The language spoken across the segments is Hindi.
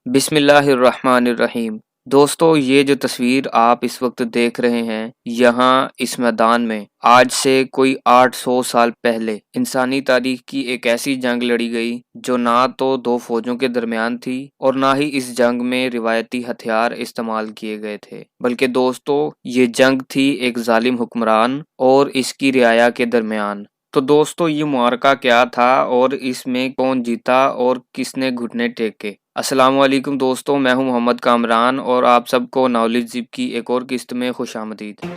बिस्मिल्लाहिर्रहमानिर्रहीम। दोस्तों, ये जो तस्वीर आप इस वक्त देख रहे हैं, यहाँ इस मैदान में आज से कोई 800 साल पहले इंसानी तारीख की एक ऐसी जंग लड़ी गई जो ना तो दो फौजों के दरमियान थी और ना ही इस जंग में रिवायती हथियार इस्तेमाल किए गए थे, बल्कि दोस्तों ये जंग थी एक जालिम हुक्मरान और इसकी रियाया के दरमियान। तो दोस्तों, ये मुआरका क्या था और इसमें कौन जीता और किसने घुटने टेके? अस्सलाम वालेकुम दोस्तों, मैं हूं मोहम्मद कामरान और आप सबको नॉलेज जिप की एक और किस्त में खुशामदीद।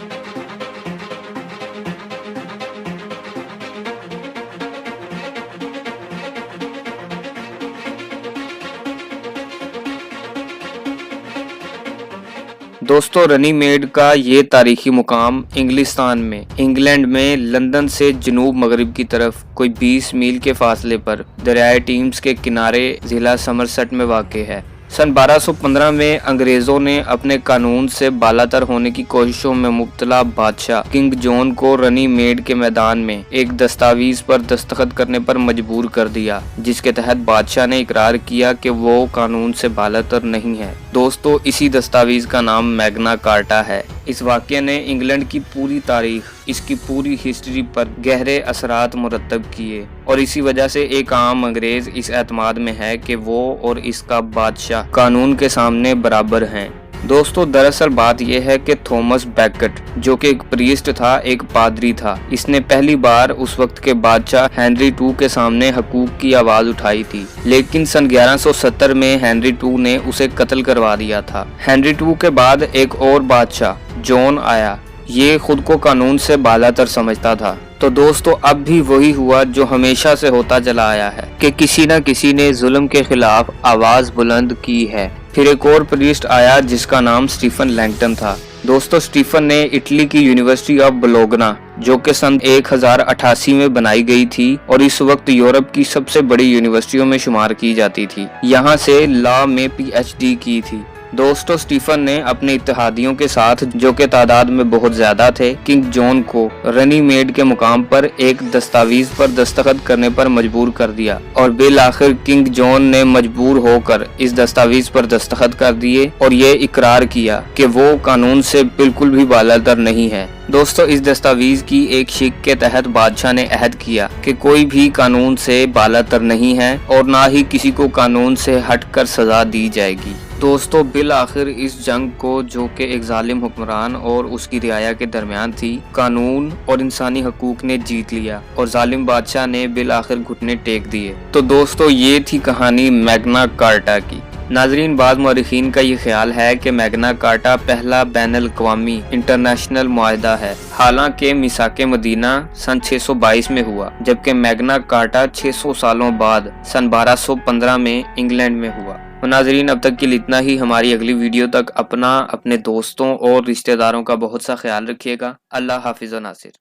दोस्तों, रनीमेड का ये तारीखी मुकाम इंग्लिस्तान में इंग्लैंड में लंदन से जनूब मगरिब की तरफ कोई 20 मील के फासले पर दरियाए टीम्स के किनारे जिला समरसेट में वाक़ है। सन 1215 में अंग्रेजों ने अपने कानून से बालातर होने की कोशिशों में मुब्तला बादशाह किंग जॉन को रनीमेड के मैदान में एक दस्तावेज पर दस्तखत करने पर मजबूर कर दिया, जिसके तहत बादशाह ने इकरार किया कि वो कानून से बालातर नहीं है। दोस्तों, इसी दस्तावेज का नाम मैग्ना कार्टा है। इस वाक़ये ने इंग्लैंड की पूरी तारीख, इसकी पूरी हिस्ट्री पर गहरे असरात मुरतब किए और इसी वजह से एक आम अंग्रेज इस एतमाद में है कि वो और इसका बादशाह कानून के सामने बराबर हैं। दोस्तों, दरअसल बात यह है कि थॉमस बैकट, जो कि एक प्रीस्ट था, एक पादरी था, इसने पहली बार उस वक्त के बादशाह हेनरी टू के सामने हकूक की आवाज उठाई थी, लेकिन सन 1170 में हेनरी टू ने उसे कत्ल करवा दिया था। हेनरी टू के बाद एक और बादशाह जॉन आया, ये खुद को कानून से बालातर समझता था। तो दोस्तों, अब भी वही हुआ जो हमेशा से होता चला आया है कि किसी न किसी ने जुल्म के खिलाफ आवाज बुलंद की है। फिर एक और प्रीस्ट आया जिसका नाम स्टीफन लैंगटन था। दोस्तों, स्टीफन ने इटली की यूनिवर्सिटी ऑफ बोलोग्ना, जो कि सन 1088 में बनाई गई थी और इस वक्त यूरोप की सबसे बड़ी यूनिवर्सिटियों में शुमार की जाती थी, यहाँ से लॉ में PhD की थी। दोस्तों, स्टीफन ने अपने इत्तेहादियों के साथ, जो कि तादाद में बहुत ज्यादा थे, किंग जॉन को रनीमेड के मुकाम पर एक दस्तावेज पर दस्तखत करने पर मजबूर कर दिया और बिल आखिर किंग जॉन ने मजबूर होकर इस दस्तावेज पर दस्तखत कर दिए और ये इकरार किया कि वो कानून से बिल्कुल भी बालातर नहीं है। दोस्तों, इस दस्तावेज की एक शिक के तहत बादशाह ने अहद किया कि कोई भी कानून से बालातर नहीं है और ना ही किसी को कानून से हटकर सजा दी जाएगी। दोस्तों, बिल आखिर इस जंग को, जो कि एक जालिम हुक्मरान और उसकी रियाया के दरमियान थी, कानून और इंसानी हकूक ने जीत लिया और जालिम बादशाह ने बिल आखिर घुटने टेक दिए। तो दोस्तों, ये थी कहानी मैग्ना कार्टा की। नाजरीन, बाद मौरिखीन का ये ख्याल है कि मैग्ना कार्टा पहला बैनुल अक़वामी इंटरनेशनल मुआहदा है। हालांकि मिसाके मदीना सन 622 में हुआ, जबकि मैग्ना कार्टा 600 सालों बाद सन 1215 में इंग्लैंड में हुआ। नाजरीन, अब तक के लिए इतना ही। हमारी अगली वीडियो तक अपना, अपने दोस्तों और रिश्तेदारों का बहुत सा ख्याल रखिएगा। अल्लाह हाफिज़ व नासिर।